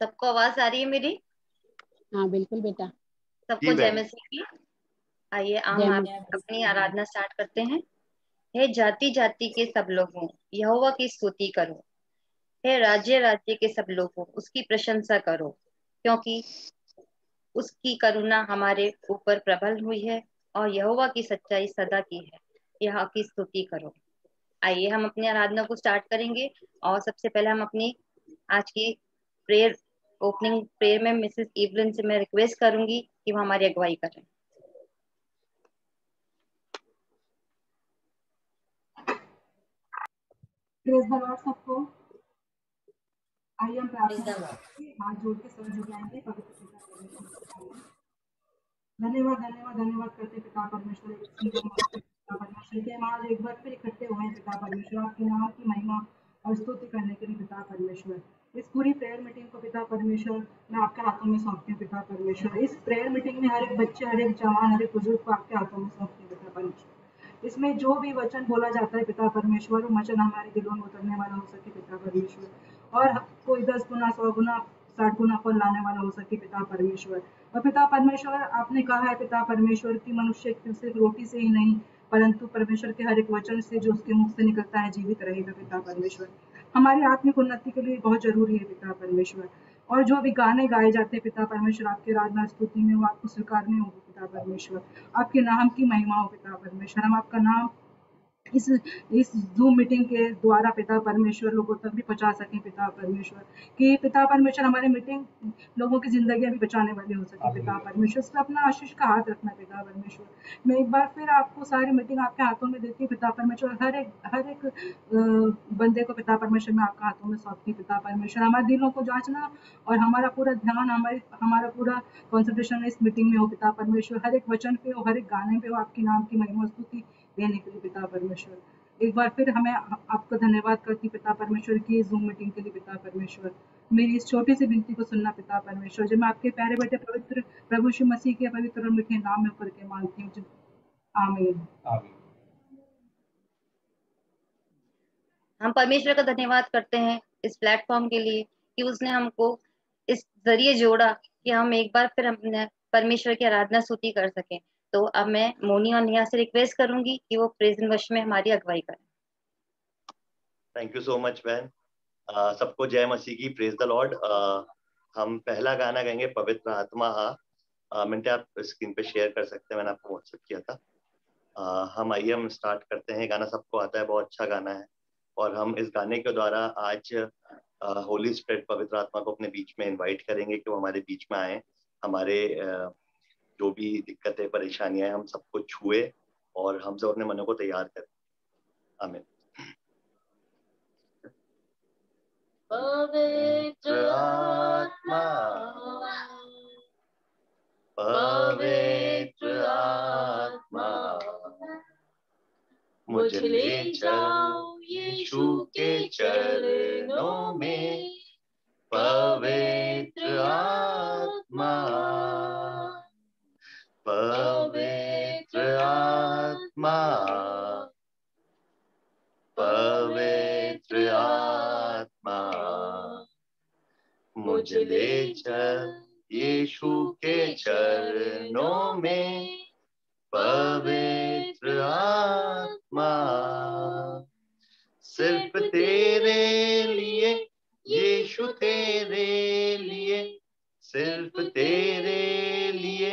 सबको आवाज आ रही है मेरी? हाँ बिल्कुल बेटा। सबको जय मसीह की। आइए हम आप अपनी आराधना स्टार्ट करते हैं। हे जाति जाति के सब लोगों, यहोवा की स्तुति करो। हे राज्य राज्य के सब लोगों, उसकी प्रशंसा करो, क्योंकि उसकी करुणा हमारे ऊपर प्रबल हुई है और यहोवा की सच्चाई सदा की है। यह की स्तुति करो। आइए हम अपनी आराधना को स्टार्ट करेंगे। और सबसे पहले हम अपनी आज की प्रेयर, ओपनिंग प्रेयर में मिसेस इवलिन से मैं रिक्वेस्ट करूंगी कि वो हमारी अगुवाई करें। प्रेज द लॉर्ड सबको। आइए हम प्रार्थना हाथ जोड़ के सर झुकाएंगे पवित्र पिता परमेश्वर। धन्यवाद धन्यवाद धन्यवाद करते पिता परमेश्वर, पिता परमेश्वर के हम आज एक बार फिर इकट्ठे हुए हैं पिता परमेश्वर, आपके नाम की महिमा और स्तुति करने के लिए पिता परमेश्वर। इस पूरी प्रेयर मीटिंग को पिता परमेश्वर मैं आपके हाथों में सौंपती हूँ पिता परमेश्वर। इस प्रेयर मीटिंग में हर एक बच्चे, हर एक जवान, हर एक बुजुर्ग को आपके हाथों में सौंपती हूँ पिता परमेश्वर। इसमें जो भी वचन बोला जाता है पिता परमेश्वर, वो वचन हमारे दिलों में उतरने वाला हो सके पिता परमेश्वर, और कोई 10 गुना 100 गुना 60 गुना फल लाने वाला हो सके पिता परमेश्वर। और पिता परमेश्वर आपने कहा है पिता परमेश्वर की मनुष्य सिर्फ रोटी से ही नहीं परंतु परमेश्वर के हर एक वचन से जो उसके मुख से निकलता है जीवित रहेगा पिता परमेश्वर। हमारी आत्मिक उन्नति के लिए बहुत जरूरी है पिता परमेश्वर। और जो भी गाने गाए जाते हैं पिता परमेश्वर आपके आराधना स्तुति में, वो आपको स्वीकारने होगा पिता परमेश्वर। आपके नाम की महिमा हो पिता परमेश्वर। हम आपका नाम इस जूम मीटिंग के द्वारा पिता परमेश्वर लोगों तक भी पहुंचा सकें पिता परमेश्वर, कि पिता परमेश्वर हमारी मीटिंग लोगों की जिंदगी भी बचाने वाली हो सके पिता परमेश्वर। इस पर अपना आशीष का हाथ रखना पिता परमेश्वर। मैं एक बार फिर आपको सारी मीटिंग आपके हाथों में देती हूँ पिता परमेश्वर। हर एक बंदे को पिता परमेश्वर में आपके हाथों में सौंपती पिता परमेश्वर। हमारे दिलों को जांचना और हमारा पूरा ध्यान, हमारा पूरा कॉन्सेंट्रेशन इस मीटिंग में हो पिता परमेश्वर। हर एक वचन पे हो, हर एक गाने पे हो, आपके नाम की महिमा स्तुति देने के लिए पिता परमेश्वर। एक बार फिर हमें आपका धन्यवाद करती पिता परमेश्वर की जूम मीटिंग के लिए पिता परमेश्वर। मेरी इस छोटी सी विनती को सुनना पिता परमेश्वर, जब मैं आपके प्यारे बेटे पवित्र प्रभु यीशु मसीह के पवित्र और मीठे नाम में ऊपर के मांगती हूँ, आमीन। हम परमेश्वर का धन्यवाद करते हैं इस प्लेटफॉर्म के लिए कि उसने हमको इस जरिए जोड़ा कि हम एक बार फिर हमने परमेश्वर की आराधना स्तुति कर सकें। तो अब मैं मोनी और नेहा से रिक्वेस्ट करूंगी कि वो प्रेजेंट वर्ष में हमारी अगुवाई करें। थैंक यू सो मच बहन। सबको जय मसीह की। Praise the Lord. हम पहला गाना गाएंगे पवित्र आत्मा हा। मिनटे आप स्क्रीन पे शेयर कर सकते हैं, मैंने आपको व्हाट्सएप किया था। हम आइए हम स्टार्ट करते हैं। गाना सबको आता है, बहुत अच्छा गाना है। और हम इस गाने के द्वारा आज होली स्पिरिट पवित्र आत्मा को अपने बीच में इनवाइट करेंगे कि वो हमारे बीच में आए, हमारे जो भी दिक्कतें परेशानियां हैं हम सबको छुए और हम सब अपने मनों को तैयार करें। आमीन। पवित्र आत्मा, पवित्र आत्मा, मुझे ले जाओ यीशु के चरणों में। पवित्र आत्मा, पवित्र आत्मा, पवित्र आत्मा, मुझे ले चल यीशु के चरणों में। पवित्र आत्मा, सिर्फ तेरे लिए यीशु, तेरे लिए, सिर्फ तेरे लिए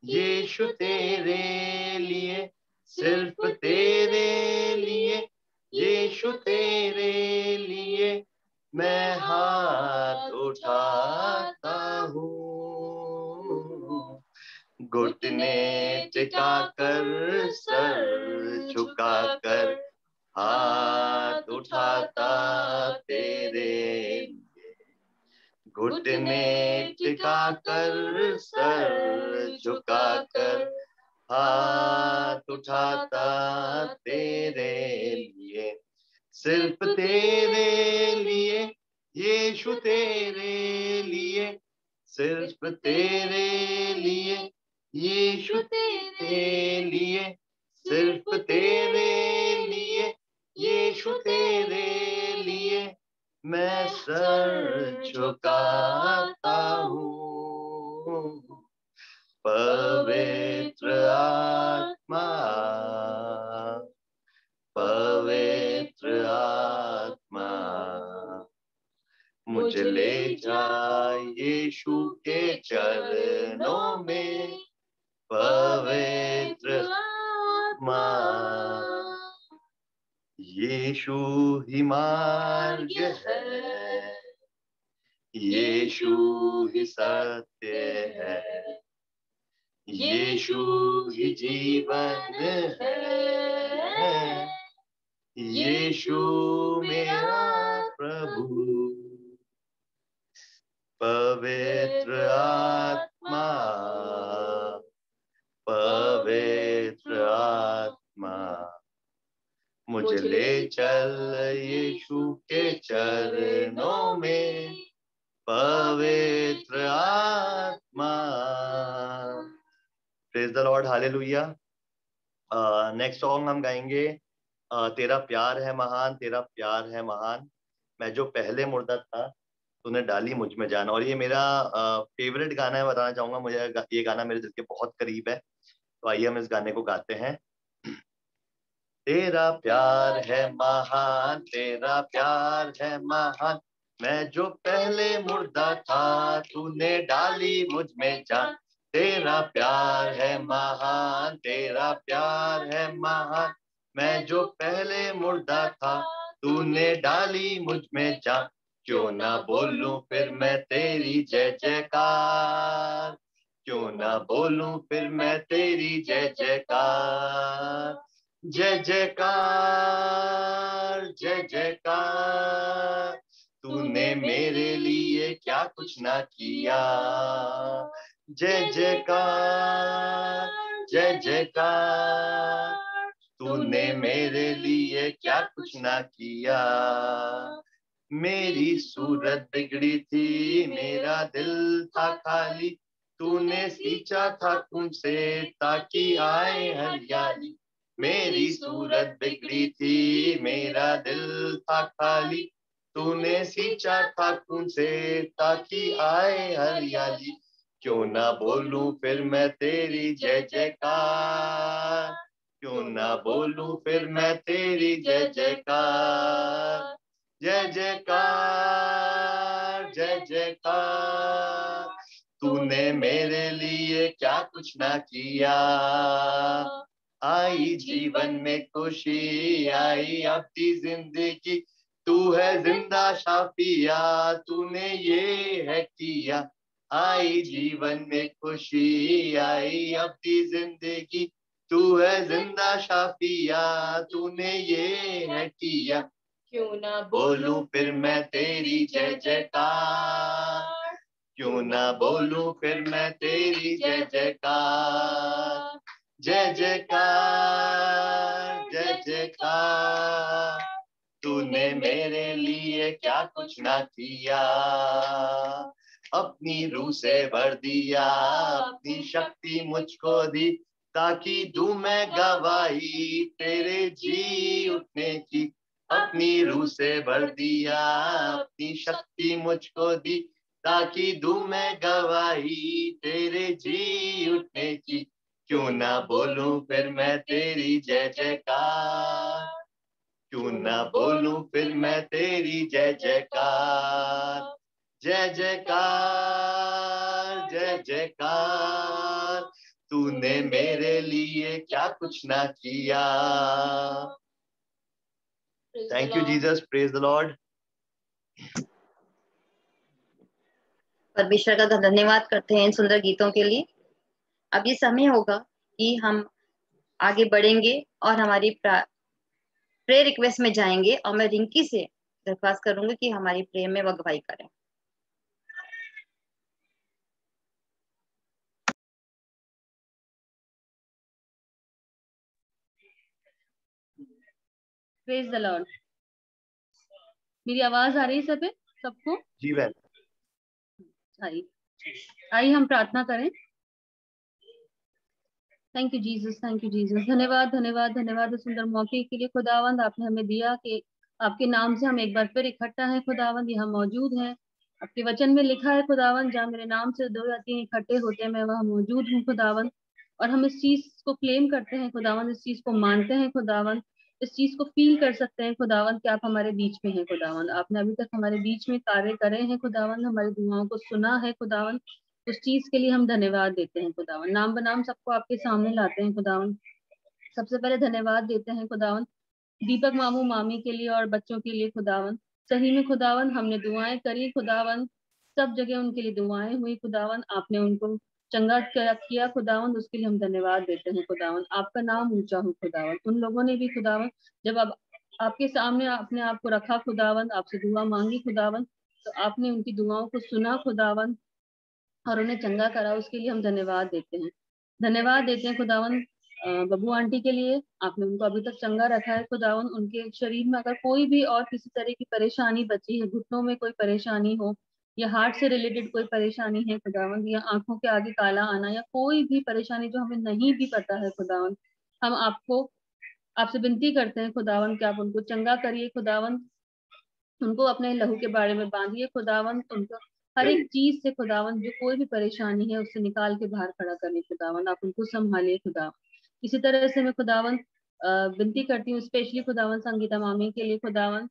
यीशु, तेरे लिए, सिर्फ तेरे लिए यीशु, तेरे लिए मैं हाथ उठाता हूँ। घुटने टिकाकर, सर झुकाकर, हाथ उठाता तेरे लिए। घुटने टिकाकर, सर झुकाकर, हाथ उठाता तेरे लिए। सिर्फ तेरे लिए यीशु, तेरे लिए, सिर्फ तेरे लिए यीशु तेरे लिए, सिर्फ तेरे लिए, यीशु तेरे लिए मैं सर झुकाता हूँ। पवित्र आत्मा, पवित्र आत्मा मुझे ले जा यीशु के चरणों में। पवित्र आत्मा, यीशु ही मार्ग है, यीशु ही सत्य है, यीशु ही जीवन है, यीशु मेरा प्रभु। पवित्र आत्मा, पवित्र आत्मा मुझे ले चल यीशु के चरणों में। पवित्र आत्मा। Praise the Lord, hallelujah. Next song हम गाएंगे, तेरा प्यार है महान, तेरा प्यार है महान। मैं जो पहले मुर्दा था तूने डाली मुझ में जान। और ये मेरा फेवरेट गाना है, बताना चाहूंगा। मुझे ये गाना मेरे दिल के बहुत करीब है, तो आइए हम इस गाने को गाते हैं। तेरा प्यार है महान, तेरा प्यार है महान। मैं जो पहले मुर्दा था तूने डाली मुझ में जान। तेरा प्यार है महान, तेरा प्यार है महान। मैं जो पहले मुर्दा था तूने डाली मुझ में जान। क्यों ना बोलूं फिर मैं तेरी जय जयकार, क्यों ना बोलूं फिर मैं तेरी जय जयकार। जय जयकार, जय जयकार, तूने मेरे लिए क्या कुछ ना किया। जय जयकार, जय जयकार, तूने मेरे लिए क्या कुछ ना किया। मेरी सूरत बिगड़ी थी, मेरा दिल था खाली, तूने सींचा था खून से ताकि आए हरियाली। मेरी सूरत बिगड़ी थी, मेरा दिल था खाली, तूने सींचा था खून से ताकि आए हरियाली। क्यों ना बोलूं फिर मैं तेरी जय जयकार, क्यों ना बोलूं फिर मैं तेरी जय जयकार। जय जयकार, जय जयकार, तूने मेरे लिए क्या कुछ ना किया। आई जीवन में खुशी, आई अपनी जिंदगी, तू है जिंदा शाफिया, तूने ये है किया। आई जीवन में खुशी, आई अपनी जिंदगी, तू है जिंदा शाफिया, तूने ये है किया। क्यों ना बोलूं फिर मैं तेरी जय जयकार, क्यों ना बोलूं फिर मैं तेरी जय जयकार। जय जयकार, जय जयकार, तूने मेरे लिए क्या कुछ ना किया। अपनी रूह से भर दिया, अपनी शक्ति मुझको दी, ताकि दूं मैं गवाही तेरे जी उठने की। अपनी रूह से भर दिया, अपनी शक्ति मुझको दी, ताकि दूं मैं गवाही तेरे जी उठने की। क्यों ना बोलूं फिर मैं तेरी जय जयकार, क्यों ना बोलूं फिर मैं तेरी जय जयकार। जय जयकार, जय जयकार, तूने मेरे लिए क्या कुछ ना किया। Thank you Jesus, praise the Lord. परमेश्वर का धन्यवाद करते हैं इन सुंदर गीतों के लिए। अब ये समय होगा कि हम आगे बढ़ेंगे और हमारी प्रेयर रिक्वेस्ट में जाएंगे, और मैं रिंकी से दरख्वास्त करूंगी कि हमारी प्रेयर में अगुवाई करें। Praise the Lord. मेरी आवाज आ रही है सबको? जी बहन। आइए हम प्रार्थना करें। Thank you Jesus, thank you Jesus. धन्यवाद धन्यवाद धन्यवाद इस सुंदर मौके के लिए खुदावंद, आपने हमें दिया कि आपके नाम से हम एक बार फिर इकट्ठा हैं खुदावंद, यहाँ मौजूद हैं। आपके वचन में लिखा है खुदावंद, जहाँ मेरे नाम से 2 या 3 इकट्ठे होते हैं, मैं वहाँ मौजूद हूँ खुदावंद। और हम इस चीज को क्लेम करते हैं खुदावंद, इस चीज को मानते हैं खुदावंद, इस चीज को फील कर सकते हैं खुदावंद कि आप हमारे बीच में हैं खुदावंद। आपने अभी तक हमारे बीच में कार्य करे हैं खुदावंद, हमारी दुआओं को सुना है खुदावंद। उस चीज के लिए हम धन्यवाद देते हैं खुदावन। नाम बनाम सबको आपके सामने लाते हैं खुदावन। सबसे पहले धन्यवाद देते हैं खुदावन दीपक मामू मामी के लिए और बच्चों के लिए खुदावन। सही में खुदावन हमने दुआएं करी खुदावन, सब जगह उनके लिए दुआएं हुई खुदावन, आपने उनको चंगा किया खुदावन, उसके लिए हम धन्यवाद देते हैं खुदावन। आपका नाम ऊंचा हो खुदावन। उन लोगों ने भी खुदावन जब अब आपके सामने अपने आप को रखा खुदावन, आपसे दुआ मांगी खुदावन, तो आपने उनकी दुआओं को सुना खुदावन और उन्हें चंगा करा, उसके लिए हम धन्यवाद देते हैं। धन्यवाद देते हैं खुदावन बब्बू आंटी के लिए, आपने उनको अभी तक चंगा रखा है खुदावन। उनके शरीर में अगर कोई भी और किसी तरह की परेशानी बची है, घुटनों में कोई परेशानी हो या हार्ट से रिलेटेड कोई परेशानी है खुदावन, या आंखों के आगे काला आना या कोई भी परेशानी जो हमें नहीं भी पता है खुदावन, हम आपसे विनती करते हैं खुदावन कि आप उनको चंगा करिए खुदावन, उनको अपने लहू के बारे में बांधिए खुदावन, उनको हर एक चीज से खुदावन जो कोई भी परेशानी है उससे निकाल के बाहर खड़ा करने खुदावन, आप उनको संभालिए खुदावन। इसी तरह से मैं खुदावन विनती करती हूँ स्पेशली खुदावन संगीता मामी के लिए खुदावन,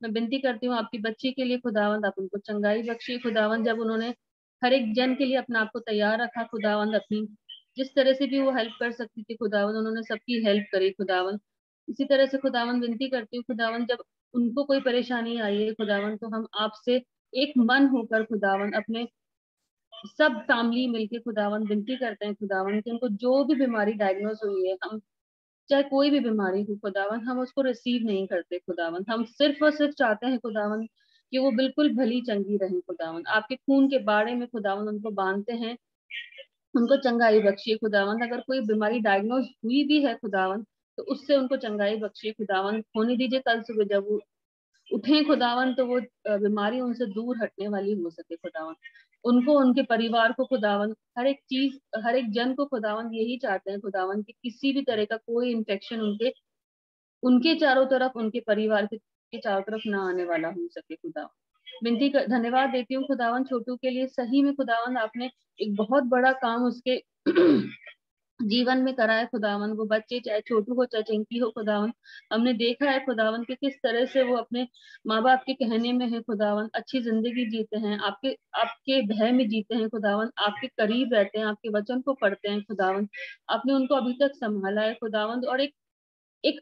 मैं विनती करती हूँ आपकी बच्ची के लिए खुदावन, आप उनको चंगाई बख्शिए खुदावन। जब उन्होंने हर एक जन के लिए अपना आपको तैयार रखा खुदावन, अपनी जिस तरह से भी वो हेल्प कर सकती थी खुदावन, उन्होंने सबकी हेल्प करी खुदावन। इसी तरह से खुदावन विनती करती हूँ खुदावन, जब उनको कोई परेशानी आई है खुदावन, तो हम आपसे एक मन होकर खुदावन अपने सब फैमिली मिलके खुदावन विनती करते हैं खुदावन कि उनको जो भी बीमारी डायग्नोज हुई है, हम चाहे कोई भी बीमारी हो खुदावन, हम उसको रिसीव नहीं करते खुदावन, हम सिर्फ और सिर्फ चाहते हैं खुदावन कि वो बिल्कुल भली चंगी रहे खुदावन। आपके खून के बारे में खुदावन उनको बांधते हैं, उनको चंगाई बख्शिए खुदावन। अगर कोई बीमारी डायग्नोज हुई भी है खुदावन, तो उससे उनको चंगाई बख्शिए खुदावन। होने दीजिए कल सुबह जब वो उठें खुदावन, तो वो बीमारी उनसे दूर हटने वाली हो सके खुदावन। उनको, उनके परिवार को खुदावन, हर एक चीज, हर एक जन को खुदावन यही चाहते हैं खुदावन कि किसी भी तरह का कोई इन्फेक्शन उनके चारों तरफ, उनके परिवार के चारों तरफ ना आने वाला हो सके खुदावन। धन्यवाद देती हूँ खुदावन छोटू के लिए। सही में खुदावन आपने एक बहुत बड़ा काम उसके जीवन में करा है खुदावन। वो बच्चे चाहे छोटू हो चाहे चिंकी हो खुदावन, हमने देखा है खुदावन कि किस तरह से वो अपने माँ बाप के कहने में है खुदावन, अच्छी जिंदगी जीते हैं, आपके भय में जीते हैं खुदावन, आपके करीब रहते हैं, आपके वचन को पढ़ते हैं खुदावन। आपने उनको अभी तक संभाला है खुदावन, और एक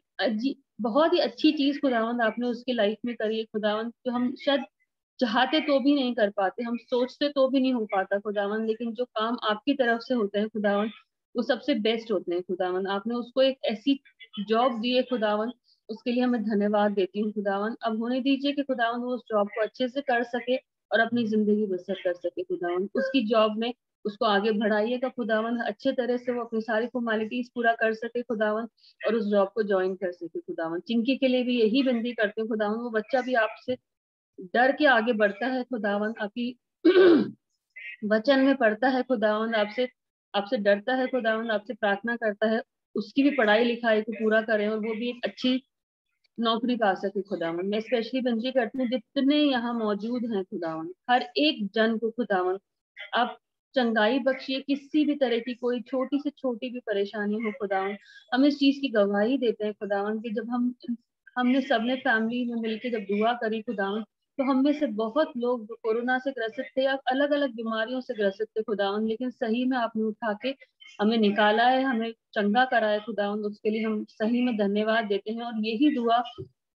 बहुत ही अच्छी चीज खुदावन आपने उसकी लाइफ में करी है खुदावन, जो हम शायद चाहते तो भी नहीं कर पाते, हम सोचते तो भी नहीं हो पाता खुदावन, लेकिन जो काम आपकी तरफ से होते हैं खुदावन वो सबसे बेस्ट होते हैं खुदावन। आपने उसको एक ऐसी जॉब दी है खुदावन, उसके लिए मैं धन्यवाद देती हूँ खुदावन। अब होने दीजिए कि खुदावन वो उस जॉब को अच्छे से कर सके और अपनी जिंदगी बसर कर सके खुदावन। उसकी जॉब में उसको आगे बढ़ाइएगा खुदावन, अच्छे तरह से वो अपनी सारी फॉर्मेलिटीज पूरा कर सके खुदावन और उस जॉब को ज्वाइन कर सके खुदावन। चिंकी के लिए भी यही विनती करते हैं खुदावन, वो बच्चा भी आपसे डर के आगे बढ़ता है खुदावन, आपकी वचन में पढ़ता है खुदावन, आपसे डरता है खुदावन, आपसे प्रार्थना करता है, उसकी भी पढ़ाई लिखाई को पूरा करें और वो भी एक अच्छी नौकरी पा सके खुदावन। मैं स्पेशली विनती करती हूँ जितने यहाँ मौजूद हैं खुदावन, हर एक जन को खुदावन आप चंगाई बख्शिए, किसी भी तरह की कोई छोटी से छोटी भी परेशानी हो खुदावन। हम इस चीज की गवाही देते हैं खुदावन कि जब हमने सबने फैमिली में मिलकर जब दुआ करी खुदावन, तो हम में से बहुत लोग जो कोरोना से ग्रसित थे या अलग अलग बीमारियों से ग्रसित थे खुदावन, लेकिन सही में आपने उठा के हमें निकाला है, हमें चंगा करा है खुदावन, उसके लिए हम सही में धन्यवाद देते हैं। और यही दुआ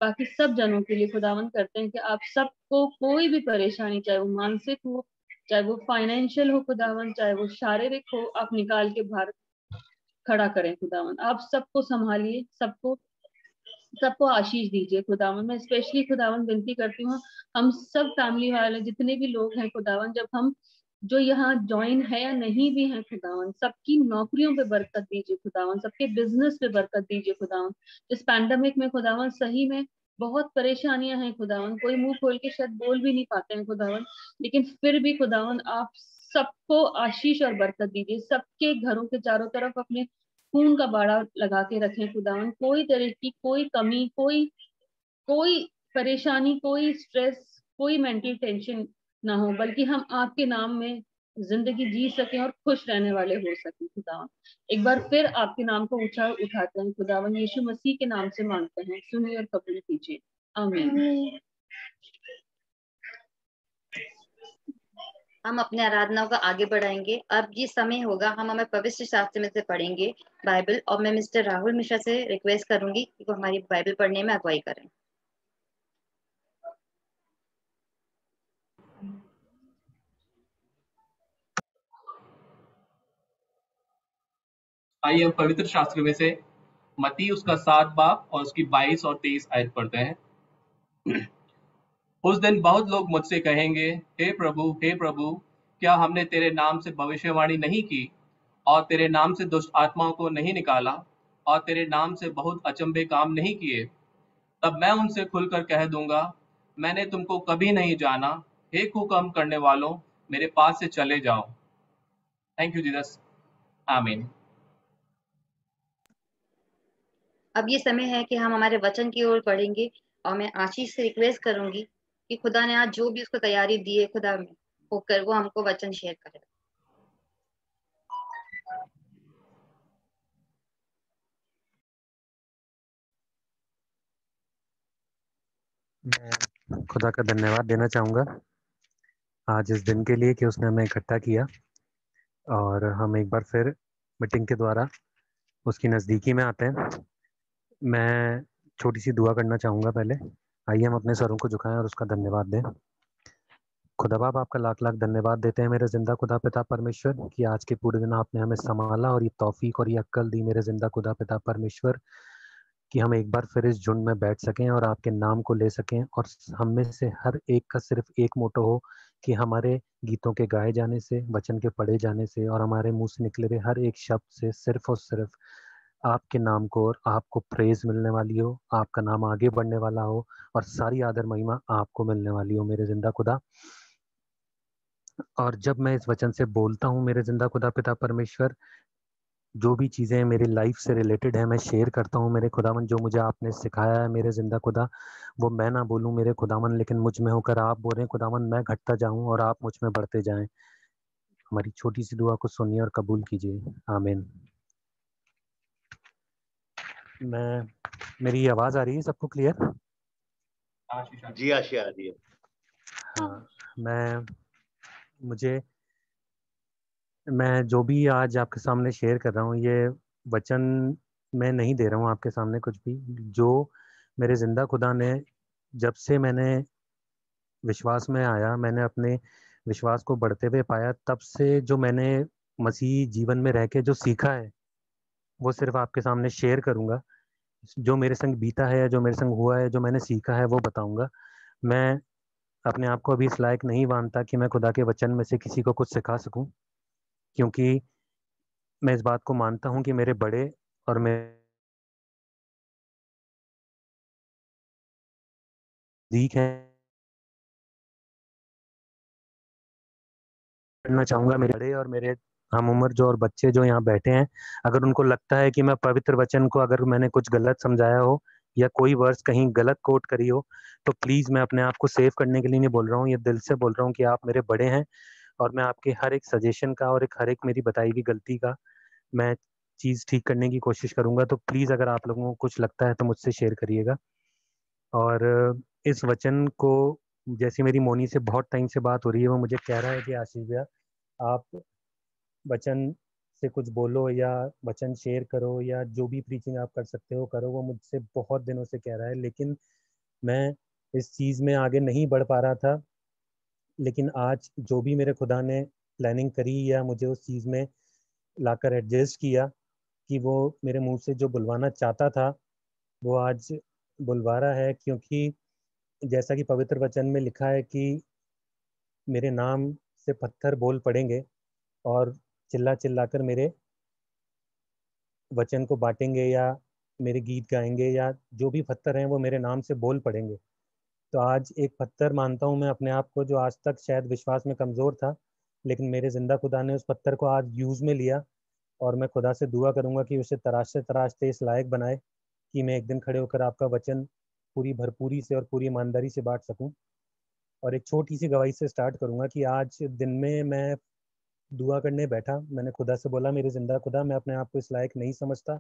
बाकी सब जनों के लिए खुदावन करते हैं कि आप सबको कोई भी परेशानी, चाहे वो मानसिक हो, चाहे वो फाइनेंशियल हो खुदावन, चाहे वो शारीरिक हो, आप निकाल के बाहर खड़ा करें खुदावन। आप सबको संभालिए, सबको आशीष दीजिए खुदावन। मैं स्पेशली खुदावन विनती करती हूँ हम सब फैमिली वाले जितने भी लोग हैं खुदावन, जब हम जो यहाँ ज्वाइन है या नहीं भी हैं खुदावन, सबकी नौकरियों पे बरकत दीजिए खुदावन, सबके बिजनेस पे बरकत दीजिए खुदावन। इस पैंडेमिक में खुदावन सही में बहुत परेशानियां हैं खुदावन, कोई मुंह खोल के शायद बोल भी नहीं पाते हैं खुदावन, लेकिन फिर भी खुदावन आप सबको आशीष और बरकत दीजिए, सबके घरों के चारों तरफ अपने खून का बाड़ा लगा के रखें खुदावन। कोई तरह की कोई कमी, कोई कोई परेशानी, कोई स्ट्रेस, कोई मेंटल टेंशन ना हो, बल्कि हम आपके नाम में जिंदगी जी सकें और खुश रहने वाले हो सकें खुदावन। एक बार फिर आपके नाम को ऊंचा उठाते हैं खुदावन, यीशु मसीह के नाम से मांगते हैं, सुनिए और कबूल कीजिए, आमीन। हम अपने आराधनाओं को आगे बढ़ाएंगे। अब ये समय होगा, हम हमें पवित्र शास्त्र में से पढ़ेंगे बाइबल, और मैं मिस्टर राहुल मिश्रा से रिक्वेस्ट करूंगी कि वो हमारी बाइबल पढ़ने में अगुवाई करें। आइए हम पवित्र शास्त्र में से मत्ती उसका 7 बाब और उसकी 22 और 23 आयत पढ़ते हैं। उस दिन बहुत लोग मुझसे कहेंगे, हे प्रभु, क्या हमने तेरे नाम से भविष्यवाणी नहीं की, और तेरे नाम से दुष्ट आत्माओं को नहीं निकाला, और तेरे नाम से बहुत अचंभे काम नहीं किए? तब मैं उनसे खुलकर कह दूंगा, मैंने तुमको कभी नहीं जाना, हे कुकर्म करने वालों, मेरे पास से चले जाओ। थैंक यू जीसस, आमीन। अब ये समय है कि हम हमारे वचन की ओर पढ़ेंगे, और मैं आशीष से रिक्वेस्ट करूंगी कि खुदा ने आज जो भी उसको तैयारी दी है, खुदा में होकर वो हमको वचन शेयर करे। मैं खुदा का धन्यवाद देना चाहूँगा आज इस दिन के लिए कि उसने हमें इकट्ठा किया, और हम एक बार फिर मीटिंग के द्वारा उसकी नज़दीकी में आते हैं। मैं छोटी सी दुआ करना चाहूँगा पहले। आइए हम अपने सरों को झुकाएं और उसका धन्यवाद दें। खुदा बाप, आपका लाख लाख धन्यवाद देते हैं मेरे ज़िंदा खुदा पिता परमेश्वर, कि आज के पूरे दिन आपने हमें संभाला और ये तौफीक और ये अक्ल दी मेरे ज़िंदा खुदा पिता परमेश्वर, कि हम एक बार फिर इस झुंड में बैठ सकें और आपके नाम को ले सकें, और हम में से हर एक का सिर्फ एक मोटो हो कि हमारे गीतों के गाए जाने से, वचन के पढ़े जाने से, और हमारे मुंह से निकले हुए हर एक शब्द से सिर्फ और सिर्फ आपके नाम को और आपको प्रेज मिलने वाली हो, आपका नाम आगे बढ़ने वाला हो, और सारी आदर महिमा आपको मिलने वाली हो मेरे जिंदा खुदा। और जब मैं इस वचन से बोलता हूँ मेरे जिंदा खुदा पिता परमेश्वर, जो भी चीज़ें मेरी लाइफ से रिलेटेड है मैं शेयर करता हूँ मेरे खुदावन। जो मुझे आपने सिखाया है मेरे जिंदा खुदा, वो मैं ना बोलूँ मेरे खुदावन, लेकिन मुझ में होकर आप बोल रहे हैं खुदावन, मैं घटता जाऊँ और आप मुझ में बढ़ते जाएं। हमारी छोटी सी दुआ को सुनिए और कबूल कीजिए, आमीन। मेरी आवाज़ आ रही है सबको क्लियर? जी आशिया आ रही है। हाँ, मैं जो भी आज आपके सामने शेयर कर रहा हूँ, ये वचन मैं नहीं दे रहा हूँ आपके सामने कुछ भी। जो मेरे जिंदा खुदा ने, जब से मैंने विश्वास में आया, मैंने अपने विश्वास को बढ़ते हुए पाया, तब से जो मैंने मसीह जीवन में रह के जो सीखा है, वो सिर्फ आपके सामने शेयर करूँगा। जो मेरे संग बीता है, जो मेरे संग हुआ है, जो मैंने सीखा है, वो बताऊँगा। मैं अपने आप को अभी इस लायक नहीं मानता कि मैं खुदा के वचन में से किसी को कुछ सिखा सकूं, क्योंकि मैं इस बात को मानता हूं कि मेरे बड़े और मेरे नज़दीक हैं। करना चाहूँगा मेरे बड़े और मेरे हम उम्र जो और बच्चे जो यहाँ बैठे हैं, अगर उनको लगता है कि मैं पवित्र वचन को, अगर मैंने कुछ गलत समझाया हो या कोई वर्ड्स कहीं गलत कोट करी हो, तो प्लीज़, मैं अपने आप को सेव करने के लिए नहीं बोल रहा हूँ, ये दिल से बोल रहा हूँ कि आप मेरे बड़े हैं, और मैं आपके हर एक सजेशन का और हर एक मेरी बताई हुई गलती का मैं चीज़ ठीक करने की कोशिश करूँगा। तो प्लीज़, अगर आप लोगों को कुछ लगता है तो मुझसे शेयर करिएगा। और इस वचन को, जैसे मेरी मोनी से बहुत टाइम से बात हो रही है, वो मुझे कह रहा है कि आशीष भैया, आप वचन से कुछ बोलो या वचन शेयर करो, या जो भी प्रीचिंग आप कर सकते हो करो। वो मुझसे बहुत दिनों से कह रहा है, लेकिन मैं इस चीज़ में आगे नहीं बढ़ पा रहा था। लेकिन आज जो भी मेरे खुदा ने प्लानिंग करी या मुझे उस चीज़ में लाकर एडजस्ट किया, कि वो मेरे मुंह से जो बुलवाना चाहता था वो आज बुलवा रहा है। क्योंकि जैसा कि पवित्र वचन में लिखा है कि मेरे नाम से पत्थर बोल पड़ेंगे और चिल्ला चिल्लाकर मेरे वचन को बांटेंगे, या मेरे गीत गाएंगे, या जो भी पत्थर हैं वो मेरे नाम से बोल पड़ेंगे। तो आज एक पत्थर मानता हूँ मैं अपने आप को, जो आज तक शायद विश्वास में कमज़ोर था, लेकिन मेरे जिंदा खुदा ने उस पत्थर को आज यूज में लिया, और मैं खुदा से दुआ करूंगा कि उसे तराशते तराशते इस लायक बनाए कि मैं एक दिन खड़े होकर आपका वचन पूरी भरपूरी से और पूरी ईमानदारी से बांट सकूं। और एक छोटी सी गवाही से स्टार्ट करूंगा कि आज दिन में मैं दुआ करने बैठा, मैंने खुदा से बोला, मेरे जिंदा खुदा, मैं अपने आप को इस लायक नहीं समझता,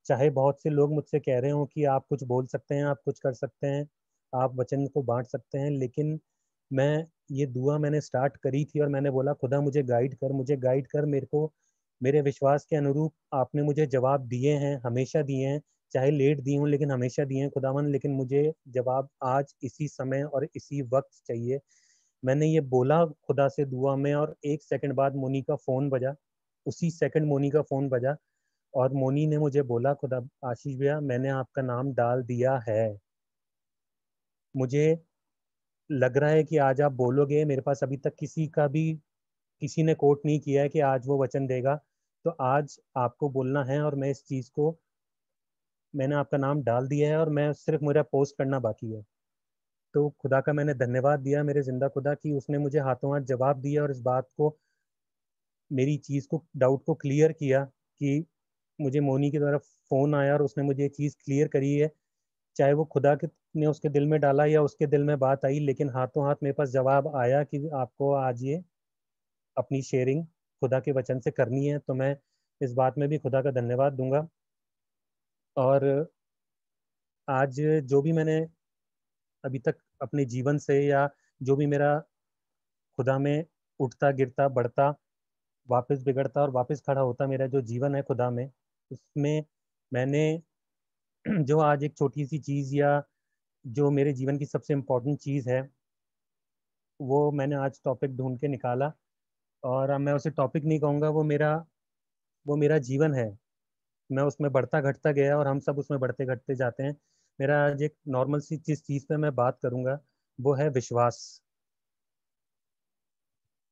चाहे बहुत से लोग मुझसे कह रहे हो कि आप कुछ बोल सकते हैं, आप कुछ कर सकते हैं, आप वचन को बांट सकते हैं, लेकिन मैं ये दुआ मैंने स्टार्ट करी थी और मैंने बोला, खुदा मुझे गाइड कर, मुझे गाइड कर, मेरे को मेरे विश्वास के अनुरूप आपने मुझे जवाब दिए हैं, हमेशा दिए हैं, चाहे लेट दिए हूँ लेकिन हमेशा दिए हैं खुदावन, लेकिन मुझे जवाब आज इसी समय और इसी वक्त चाहिए। मैंने ये बोला खुदा से दुआ में, और 1 सेकंड बाद मोनी का फ़ोन बजा, उसी सेकंड मोनी का फ़ोन बजा, और मोनी ने मुझे बोला, खुदा आशीष भैया मैंने आपका नाम डाल दिया है, मुझे लग रहा है कि आज आप बोलोगे, मेरे पास अभी तक किसी ने कोट नहीं किया है कि आज वो वचन देगा, तो आज आपको बोलना है, और मैं इस चीज़ को, मैंने आपका नाम डाल दिया है और मैं सिर्फ मेरा पोस्ट करना बाकी है। तो खुदा का मैंने धन्यवाद दिया, मेरे जिंदा खुदा, कि उसने मुझे हाथों हाथ जवाब दिया और इस बात को, मेरी चीज़ को, डाउट को क्लियर किया कि मुझे मोनी की तरफ फ़ोन आया और उसने मुझे ये चीज़ क्लियर करी है, चाहे वो खुदा के ने उसके दिल में डाला या उसके दिल में बात आई, लेकिन हाथों हाथ मेरे पास जवाब आया कि आपको आज ये अपनी शेयरिंग खुदा के वचन से करनी है। तो मैं इस बात में भी खुदा का धन्यवाद दूंगा। और आज जो भी मैंने अभी तक अपने जीवन से, या जो भी मेरा खुदा में उठता गिरता बढ़ता वापस बिगड़ता और वापस खड़ा होता मेरा जो जीवन है खुदा में, उसमें मैंने जो आज एक छोटी सी चीज़, या जो मेरे जीवन की सबसे इम्पोर्टेंट चीज़ है, वो मैंने आज टॉपिक ढूंढ के निकाला। और अब मैं उसे टॉपिक नहीं कहूँगा, वो मेरा जीवन है। मैं उसमें बढ़ता घटता गया और हम सब उसमें बढ़ते घटते जाते हैं। मेरा आज एक नॉर्मल सी जिस चीज़ पे मैं बात करूँगा वो है विश्वास।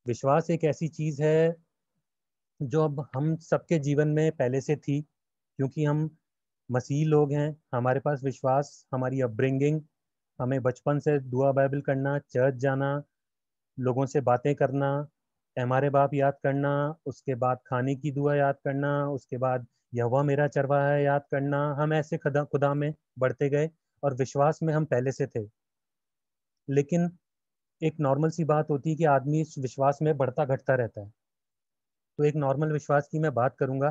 विश्वास एक ऐसी चीज़ है जो अब हम सबके जीवन में पहले से थी, क्योंकि हम मसीही लोग हैं, हमारे पास विश्वास, हमारी अपब्रिंगिंग, हमें बचपन से दुआ बाइबल करना, चर्च जाना, लोगों से बातें करना, हमारे बाप याद करना, उसके बाद खाने की दुआ याद करना, उसके बाद यहोवा मेरा चरवाहा है याद करना, हम ऐसे खुदा खुदा में बढ़ते गए और विश्वास में हम पहले से थे। लेकिन एक नॉर्मल सी बात होती है कि आदमी इस विश्वास में बढ़ता घटता रहता है। तो एक नॉर्मल विश्वास की मैं बात करूंगा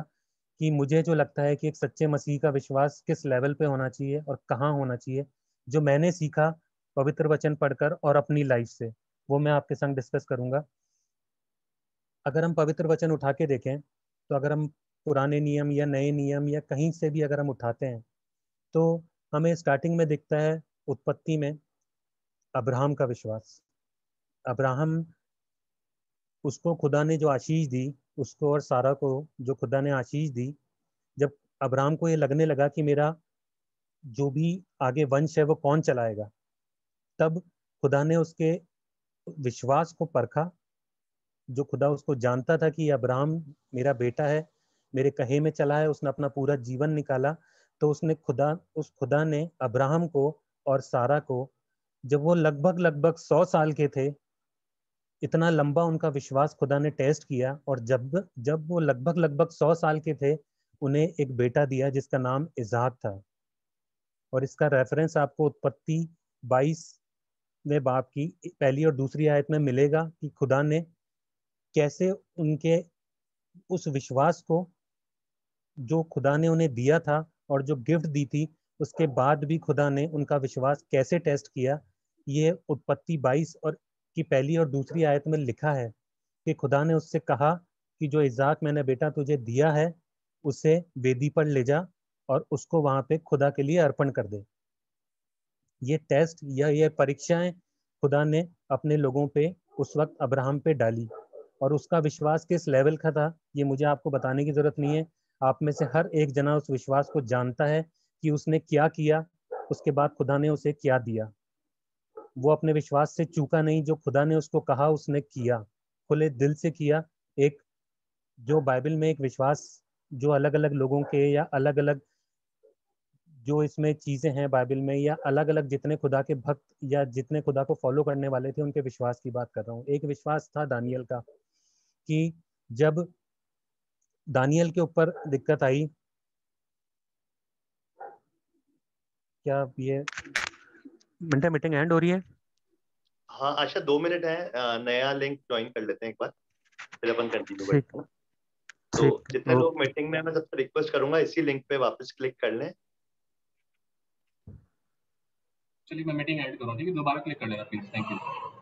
कि मुझे जो लगता है कि एक सच्चे मसीह का विश्वास किस लेवल पे होना चाहिए और कहाँ होना चाहिए, जो मैंने सीखा पवित्र वचन पढ़कर और अपनी लाइफ से, वो मैं आपके संग डिस्कस करूंगा। अगर हम पवित्र वचन उठा के देखें, तो अगर हम पुराने नियम या नए नियम या कहीं से भी अगर हम उठाते हैं, तो हमें स्टार्टिंग में दिखता है उत्पत्ति में अब्राहम का विश्वास। अब्राहम, उसको खुदा ने जो आशीष दी, उसको और सारा को जो खुदा ने आशीष दी, जब अब्राहम को ये लगने लगा कि मेरा जो भी आगे वंश है वो कौन चलाएगा, तब खुदा ने उसके विश्वास को परखा। जो खुदा उसको जानता था कि अब्राहम मेरा बेटा है, मेरे कहे में चला है, उसने अपना पूरा जीवन निकाला, तो उस खुदा ने अब्राहम को और सारा को, जब वो लगभग लगभग 100 साल के थे, इतना लंबा उनका विश्वास खुदा ने टेस्ट किया, और जब जब वो लगभग लगभग 100 साल के थे, उन्हें एक बेटा दिया जिसका नाम इज़हाक था। और इसका रेफरेंस आपको उत्पत्ति 22वें बाब की पहली और दूसरी आयत में मिलेगा कि खुदा ने कैसे उनके उस विश्वास को, जो खुदा ने उन्हें दिया था और जो गिफ्ट दी थी, उसके बाद भी खुदा ने उनका विश्वास कैसे टेस्ट किया। ये उत्पत्ति 22 और की पहली और दूसरी आयत में लिखा है कि खुदा ने उससे कहा कि जो इज़हाक मैंने बेटा तुझे दिया है, उसे वेदी पर ले जा और उसको वहां पे खुदा के लिए अर्पण कर दे। ये टेस्ट या ये परीक्षाएं खुदा ने अपने लोगों पे उस वक्त अब्राहम पे डाली, और उसका विश्वास किस लेवल का था ये मुझे आपको बताने की जरूरत नहीं है। आप में से हर एक जना उस विश्वास को जानता है कि उसने क्या किया, उसके बाद खुदा ने उसे क्या दिया। वो अपने विश्वास से चूका नहीं, जो खुदा ने उसको कहा उसने किया, खुले दिल से किया। एक जो बाइबल में एक विश्वास जो अलग अलग लोगों के या अलग अलग जो इसमें चीजें हैं बाइबल में, या अलग अलग जितने खुदा के भक्त या जितने खुदा को फॉलो करने वाले थे उनके विश्वास की बात कर रहा हूँ। एक विश्वास था दानियल का कि जब दानियल के ऊपर दिक्कत आई, क्या ये मीटिंग एंड हो रही है? हाँ आशा 2 मिनट है, नया लिंक ज्वाइन कर लेते हैं एक बार, फिर अपन कंटिन्यू करते हैं। तो जितने लोग मीटिंग में, मैं सबसे रिक्वेस्ट करूंगा इसी लिंक पे वापस क्लिक कर लें। चलिए मैं मीटिंग ऐड कर रहा हूँ, ठीक है, दोबारा क्लिक कर लेना प्लीज। Thank you.